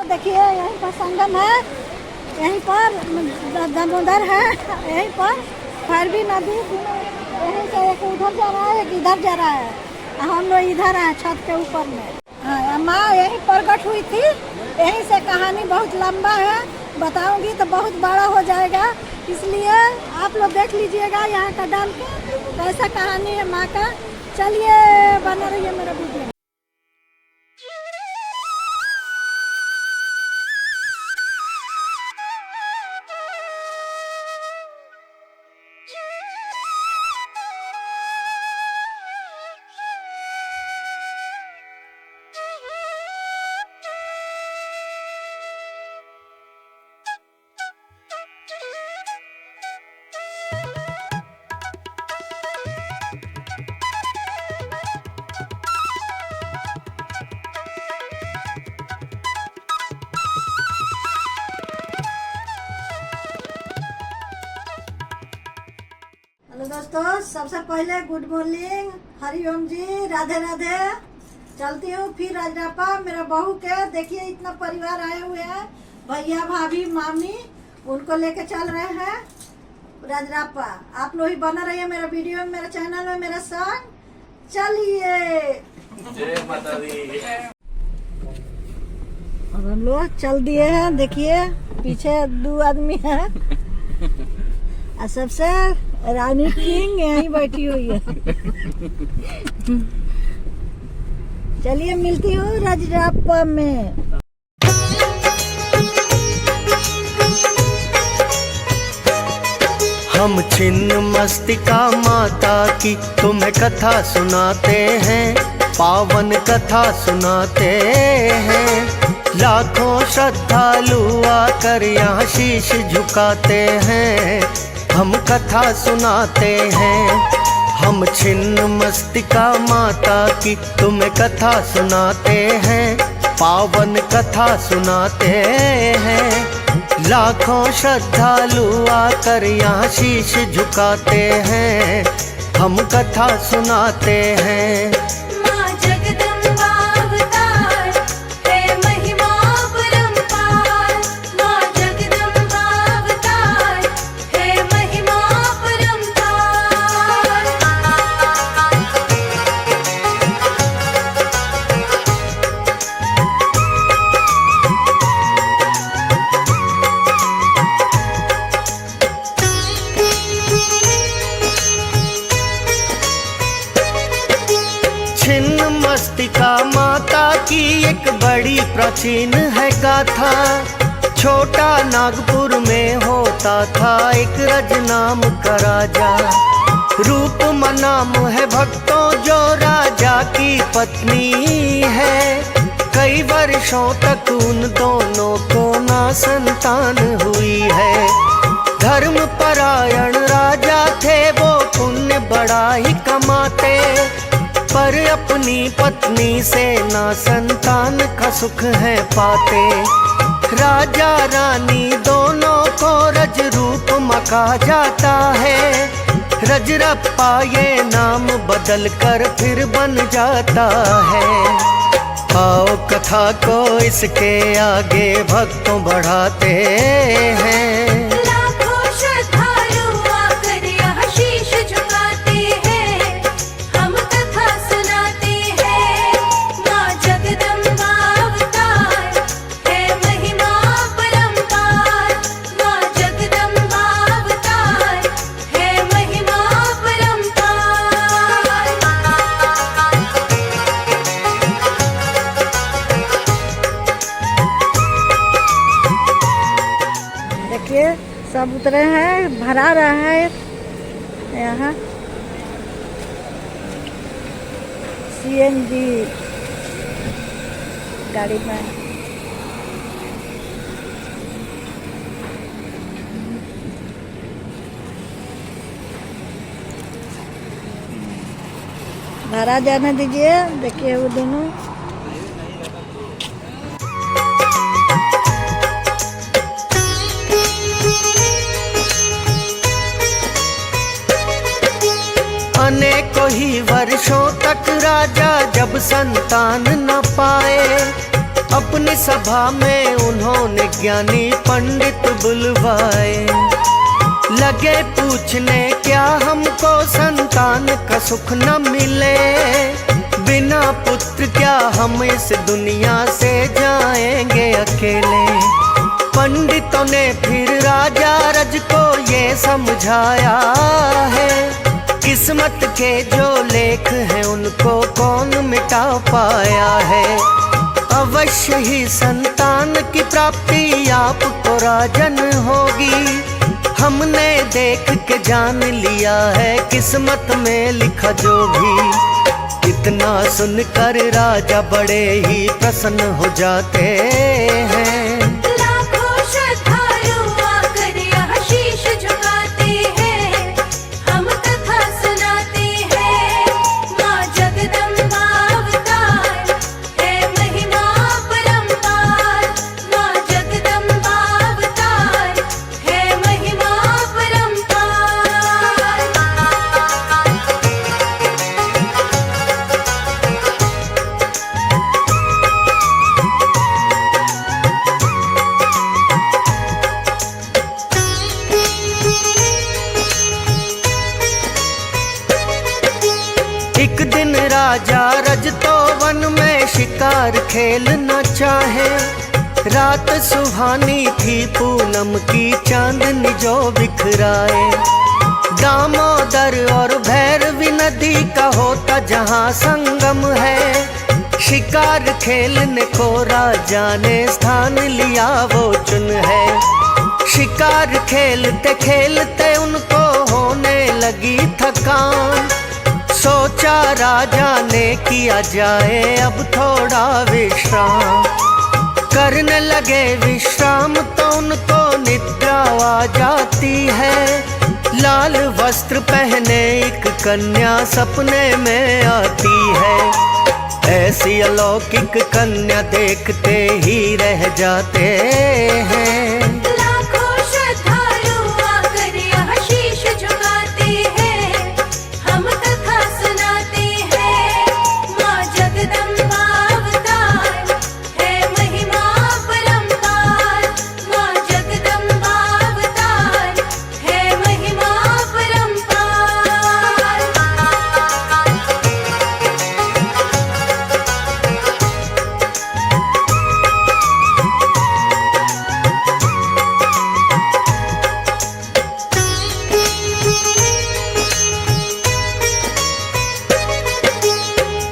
देखिए यहीं पर संगम है, यहीं पर दामोदर है, यहीं पर फरबी नदी, यहीं से एक उधर जा रहा है एक इधर जा रहा है। हम लोग इधर हैं छत के ऊपर में। हाँ, माँ यहीं प्रकट हुई थी। यहीं से कहानी बहुत लंबा है, बताऊंगी तो बहुत बड़ा हो जाएगा, इसलिए आप लोग देख लीजिएगा यहाँ का डाल के कैसा कहानी है माँ का। चलिए बना रहिए मेरा वीडियो। हेलो दोस्तों, सबसे पहले गुड मॉर्निंग, हरिओम जी, राधे राधे। चलती हूँ फिर राजरापा। मेरा बहू के देखिए इतना परिवार आए हुए हैं, भैया भाभी मामी, उनको लेके चल रहे हैं राजरापा। आप लोग ही बना रहिए मेरा वीडियो में, मेरे चैनल में, मेरे संग। चलिए जय माता दी। और हम लोग चल दिए हैं। देखिए पीछे 2 आदमी है और सबसे रानी किंग यहीं बैठी हुई है। चलिए मिलती हूँ राजरापा में। हम छिन्न मस्तिका माता की तुम्हें कथा सुनाते हैं, पावन कथा सुनाते हैं। लाखों श्रद्धालु आकर यहाँ शीश झुकाते हैं, हम कथा सुनाते हैं। हम छिन्न मस्तिका माता की तुम्हें कथा सुनाते हैं, पावन कथा सुनाते हैं। लाखों श्रद्धालु आकर यहाँ शीश झुकाते हैं, हम कथा सुनाते हैं। छिन्न मस्तिका माता की एक बड़ी प्राचीन है गाथा। छोटा नागपुर में होता था एक रज नाम का राजा। रूप नाम है भक्तों जो राजा की पत्नी है। कई वर्षों तक उन दोनों को ना संतान हुई है। धर्म परायण राजा थे वो, पुण्य बड़ा ही कमाते, पर अपनी पत्नी से ना संतान का सुख है पाते। राजा रानी दोनों को रज रूप मका जाता है। रजरप्पा ये नाम बदल कर फिर बन जाता है। आओ कथा को इसके आगे भक्तों बढ़ाते हैं। देखिए सब उतरे हैं, भरा रहा है यहाँ CNG गाड़ी में। भरा जाने दीजिए। देखिए वो दोनों अनेकों ही वर्षों तक राजा जब संतान न पाए, अपनी सभा में उन्होंने ज्ञानी पंडित बुलवाए। लगे पूछने क्या हमको संतान का सुख न मिले, बिना पुत्र क्या हम इस दुनिया से जाएंगे अकेले। पंडितों ने फिर राजा रज को ये समझाया है, किस्मत के जो लेख हैं उनको कौन मिटा पाया है। अवश्य ही संतान की प्राप्ति आपको राजन होगी, हमने देख के जान लिया है किस्मत में लिखा जो भी। इतना सुनकर राजा बड़े ही प्रसन्न हो जाते हैं। लाखों श्रद्धालु आकर यहाँ शीश झुकाते हैं, हम कथा सुनाते हैं। माँ जगदम्बा अवतार है महिमा परंपार, माँ जगदम्बा अवतार है महिमा परंपार। एक दिन राजा रज तो वन में शिकार खेलना चाहे। रात सुहानी थी पूनम की चांदनी जो बिखराए। दामोदर और भैरवी नदी का होता जहाँ संगम है, शिकार खेलने को राजा ने स्थान लिया वो चुन है। शिकार खेलते खेलते उनको होने लगी थकान, सोचा राजा ने किया जाए अब थोड़ा विश्राम। करने लगे विश्राम तो उनको निद्रा आ जाती है। लाल वस्त्र पहने एक कन्या सपने में आती है। ऐसी अलौकिक कन्या देखते ही रह जाते हैं। लाखों श्रद्धालु आकर यहाँ शीश झुकाते हैं, हम कथा सुनाते हैं। माँ जगदम्बा अवतार है महिमा परंपार, माँ जगदम्बा अवतार है महिमा परंपार।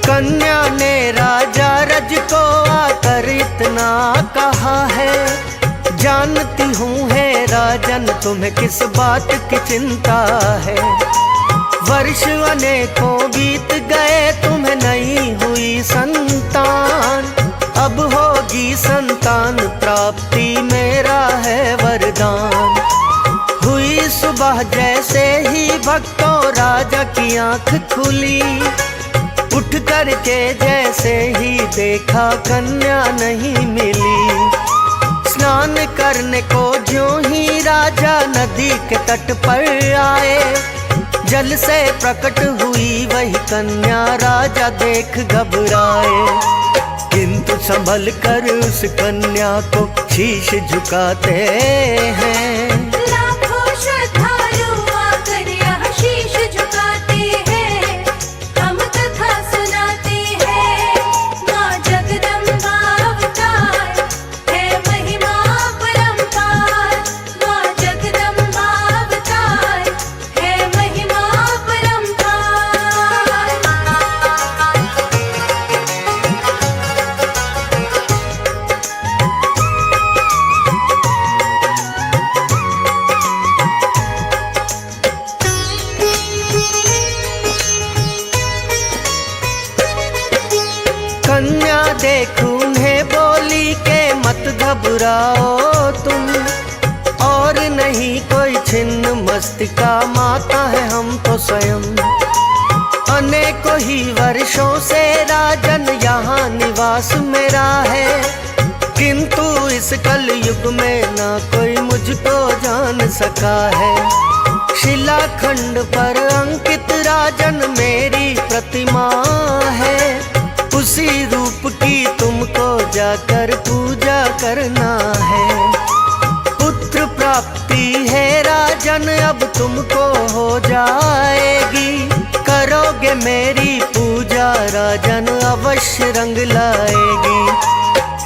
कन्या ने राजा रज को आकर इतना कहा है, जानती हूँ है राजन तुम्हें किस बात की चिंता है। वर्ष अनेकों बीत गए तुम्हें नहीं हुई संतान, अब होगी संतान प्राप्ति मेरा है वरदान। हुई सुबह जैसे ही भक्तों राजा की आंख खुली, उठ करके जैसे ही देखा कन्या नहीं मिली। स्नान करने को ज्यों ही राजा नदी के तट पर आए, जल से प्रकट हुई वही कन्या राजा देख घबराए। किंतु संभल कर उस कन्या को शीश झुकाते हैं। लाखों श्रद्धालु आकर यहाँ शीश झुकाते हैं, हम कथा सुनाते हैं। माँ जगदम्बा अवतार है महिमा परंपार, माँ जगदम्बा अवतार है महिमा परंपार। कन्या देख उन्हें बोली के मत घबराओ तुम, और नहीं कोई छिन्न मस्तिका माता है हम तो स्वयं। अनेकों ही वर्षों से राजन यहाँ निवास मेरा है, किंतु इस कल युग में ना कोई मुझको जान सका है। शिलाखंड पर अंकित राजन मेरी प्रतिमा है, उसी रूप की तुमको जाकर पूजा करना है। पुत्र प्राप्ति है राजन अब तुमको हो जाएगी, करोगे मेरी पूजा राजन अवश्य रंग लाएगी।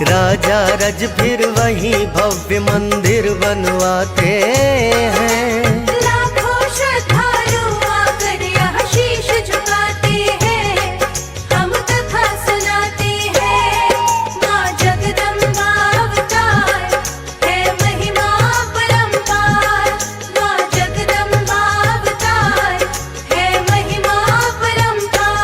राजा रज फिर वही भव्य मंदिर बनवाते हैं। लाखों श्रद्धालु आकर यहाँ शीश झुकाते हैं, हम कथा सुनाते हैं। माँ जगदम्बा अवतार है महिमा परंपार, माँ जगदम्बा अवतार है महिमा परंपार।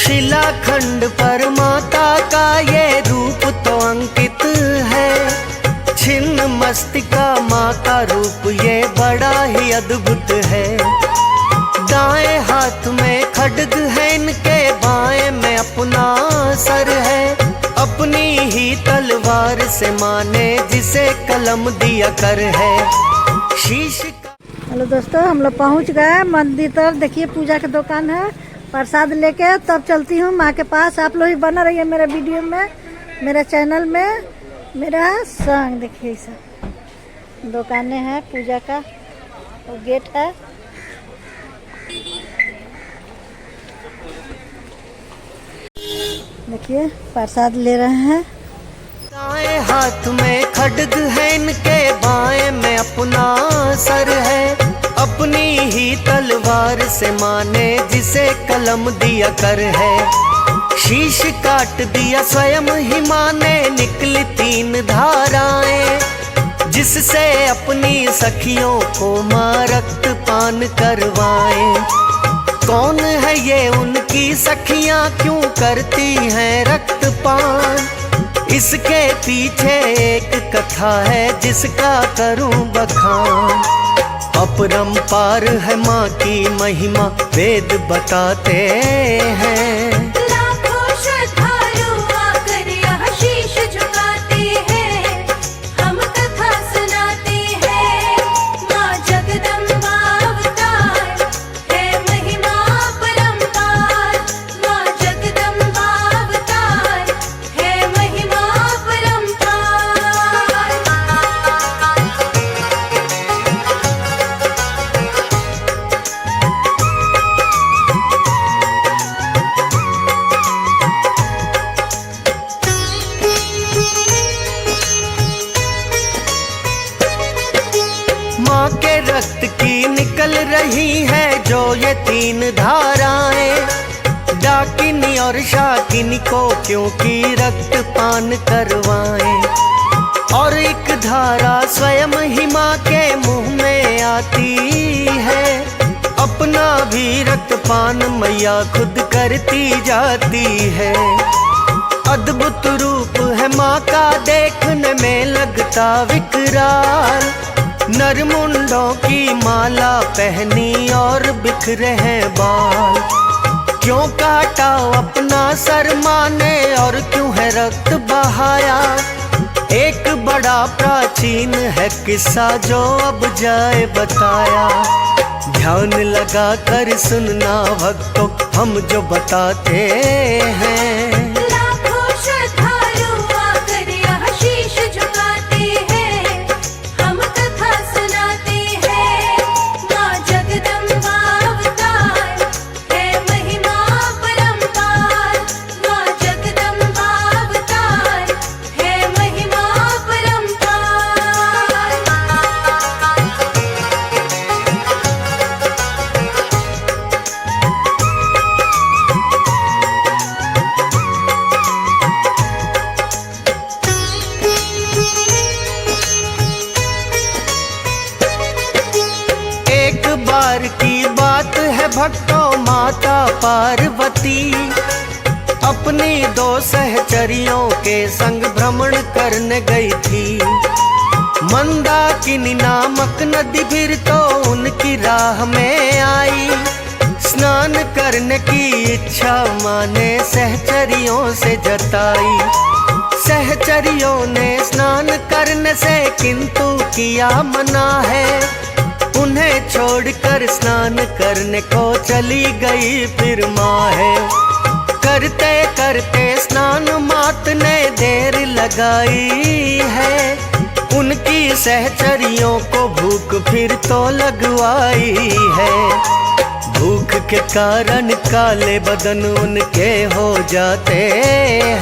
शिलाखंड पर माता का ये रूप तो अंकित है, छिन्न मस्तिका माँ का रूप ये बड़ा ही अद्भुत है। दाएं हाथ में खड्ग है इनके, बाएं में अपना सर है, अपनी ही तलवार से माने जिसे कलम दिया कर है। शीश हेलो दोस्तों, हम लोग पहुंच गए मंदिर तरफ। देखिए पूजा की दुकान है, प्रसाद लेके तब चलती हूँ माँ के पास। आप लोग भी बना रहिए मेरे वीडियो में, मेरे चैनल में, मेरा संग। देखिए सब दुकानें हैं पूजा का, और गेट है। देखिए प्रसाद ले रहे हैं। दाएं हाथ में खड्ग है इनके, बाएं में अपना सर है, अपनी ही तलवार से माने जिसे कलम दिया कर है। शीश काट दिया स्वयं ही माने, निकली 3 धाराएं, जिससे अपनी सखियों को माँ रक्तपान करवाएं। कौन है ये उनकी सखियां, क्यों करती हैं रक्तपान? इसके पीछे एक कथा है जिसका करूं बखान। अपरंपार है माँ की महिमा, वेद बताते हैं। लाखों श्रद्धालु आकर यहाँ शीश झुकाते हैं, हम कथा सुनाते हैं। माँ जगदम्बा अवतार है महिमा परंपार, माँ जगदम्बा अवतार है महिमा परंपार। माँ के रक्त की निकल रही है जो ये 3 धाराएं, डाकिनी और शाकिनी को क्योंकि रक्तपान करवाएं। और एक धारा स्वयं ही माँ के मुंह में आती है, अपना भी रक्तपान मैया खुद करती जाती है। अद्भुत रूप है माँ का, देखने में लगता विकराल। नरमुंडों की माला पहनी और बिखरे हैं बाल। क्यों काटा अपना सर माँ ने और क्यों है रक्त बहाया? एक बड़ा प्राचीन है किस्सा जो अब जाए बताया। ध्यान लगा कर सुनना भक्तों हम जो बताते हैं। लाखों श्रद्धालु आकर यहाँ शीश झुकाते हैं, हम कथा सुनाते हैं। माँ जगदम्बा अवतार है महिमा परंपार, माँ जगदम्बा अवतार है महिमा परंपार। एक बार की बात है भक्तों, माता पार्वती अपनी 2 सहचरियों के संग भ्रमण करने गई थी। मंदाकिनी नामक नदी फिर तो उनकी राह में आई। स्नान करने की इच्छा माँ ने सहचरियों से जताई। सहचरियों ने स्नान करने से किंतु किया मना है। उन्हें छोड़कर स्नान करने को चली गई फिर माँ है। करते करते स्नान मात ने देर लगाई है। उनकी सहचरियों को भूख फिर तो लगवाई है। भूख के कारण काले बदन उनके हो जाते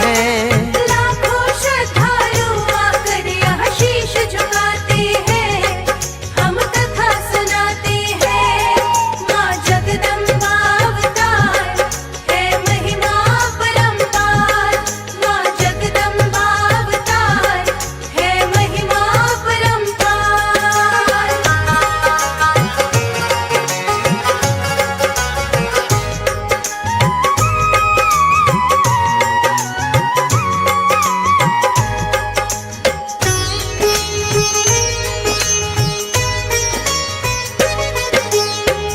हैं। लाखों श्रद्धालु आकर यहाँ शीश झुकाते हैं। हम कथा सुनाते हैं। माँ जगदम्बा अवतार है महिमा परंपार। माँ जगदम्बा अवतार है महिमा परंपार।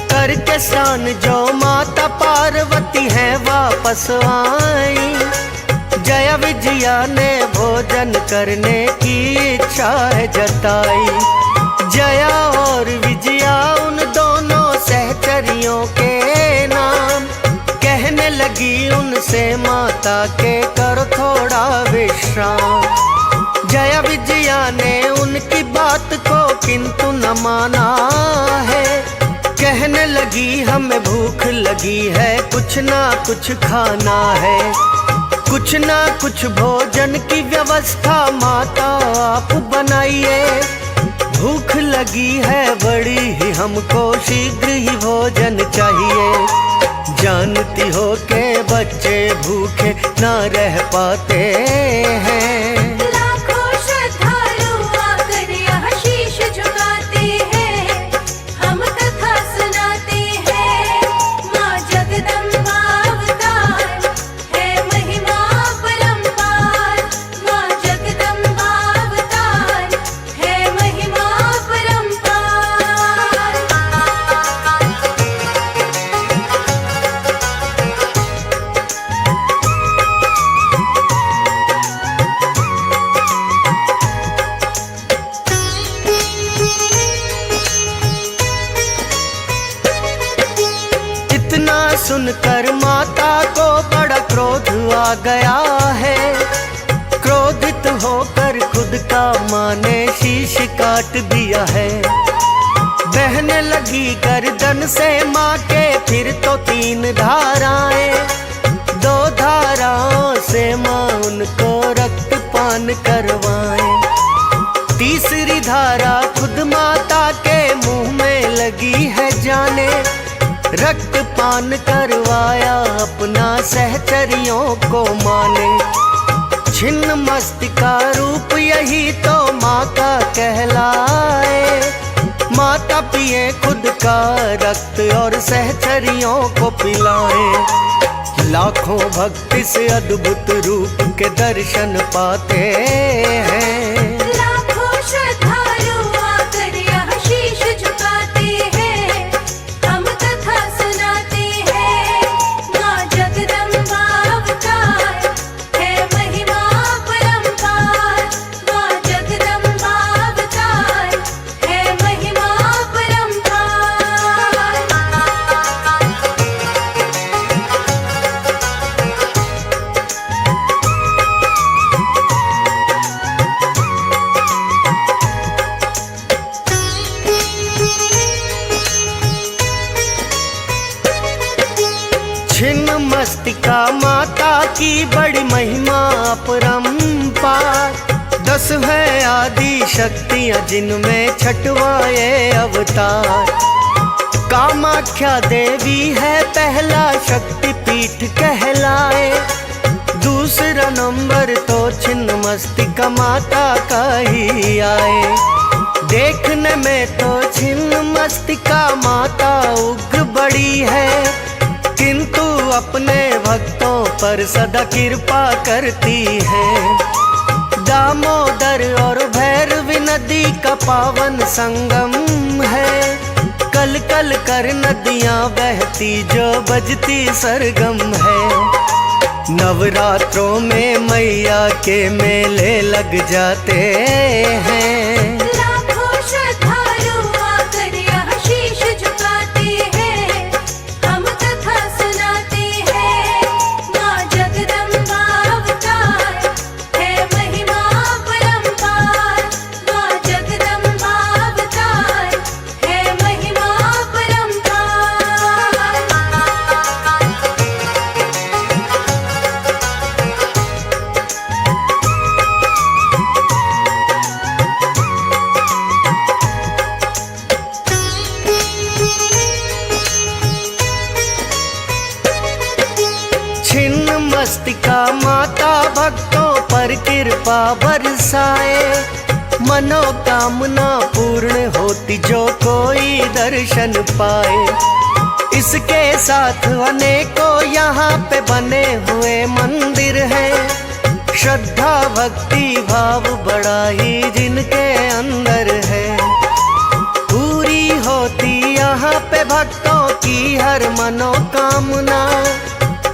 करके स्नान जो माता पार्वती हैं वापस आई। जया विजया ने भोजन करने की इच्छा है जताई। जया और विजया उन दोनों सहचरियों के नाम कहने लगी उनसे माता के करो थोड़ा विश्राम। जया विजया ने उनकी बात को किंतु न माना है। कहने लगी हमें भूख लगी है, कुछ ना कुछ खाना है। कुछ ना कुछ भोजन की व्यवस्था माता आप बनाइए। भूख लगी है बड़ी ही, हमको शीघ्र ही भोजन चाहिए। जानती हो के बच्चे भूखे ना रह पाते हैं। लाखों श्रद्धालु आकर यहाँ शीश झुकाते हैं। हम कथा सुनाते हैं। माँ जगदम्बा अवतार है महिमा परंपार। माँ जगदम्बा अवतार है महिमा परंपार। इतना सुनकर माता को बड़ा क्रोध आ गया है। क्रोधित होकर खुद का माँ ने शीश काट दिया है। बहने लगी गर्दन से माँ के फिर तो 3 धाराएं। 2 धाराओं से माँ उनको रक्तपान करवाए। तीसरी धारा खुद माता के मुंह में लगी है जाने। रक्तपान करवाया अपना सहचरियों को माने। छिन्न मस्तिका रूप यही तो माँ का कहलाए। माता पिए खुद का रक्त और सहचरियों को पिलाए। लाखों भक्त इस अद्भुत रूप के दर्शन पाते हैं। लाखों श्रद्धालु आकर यहाँ शीश झुकाते हैं। हम कथा सुनाते हैं। माँ जगदम्बा अवतार है महिमा परंपार। माँ जगदम्बा अवतार है महिमा परंपार। छिन्न मस्तिका माता की बड़ी महिमा अपरंपार। 10 है आदि शक्तियाँ जिनमें छठवां ये अवतार। कामाख्या देवी है पहला शक्तिपीठ कहलाए। दूसरा नंबर तो छिन्न मस्तिका माता का ही आए। देखने में तो छिन्न मस्तिका माता उग्र बड़ी है, किंतु अपने भक्तों पर सदा कृपा करती है। दामोदर और भैरवी नदी का पावन संगम है। कल कल कर नदियां बहती जो बजती सरगम है। नवरात्रों में मैया के मेले लग जाते हैं। लाखों श्रद्धालु आकर यहाँ शीश झुकाते हैं, हम कथा सुनाते हैं। माँ जगदम्बा अवतार है महिमा परंपार, माँ जगदम्बा अवतार है महिमा परंपार। छिन्न मस्तिका माता भक्तों पर कृपा बरसाए। मनोकामना पूर्ण होती जो कोई दर्शन पाए। इसके साथ अनेकों यहाँ पे बने हुए मंदिर हैं। श्रद्धा भक्ति भाव बड़ा ही जिनके अंदर है। पूरी होती यहाँ पे भक्तों की हर मनोकामना।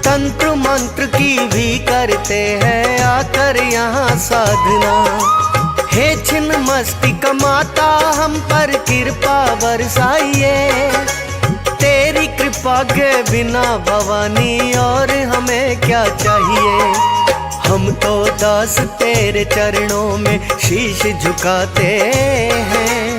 तंत्र मंत्र की भी करते हैं आकर यहाँ साधना। हे छिन्न मस्तिका माता हम पर कृपा बरसाइए। तेरी कृपा के बिना भवानी और हमें क्या चाहिए। हम तो दास तेरे चरणों में शीश झुकाते हैं।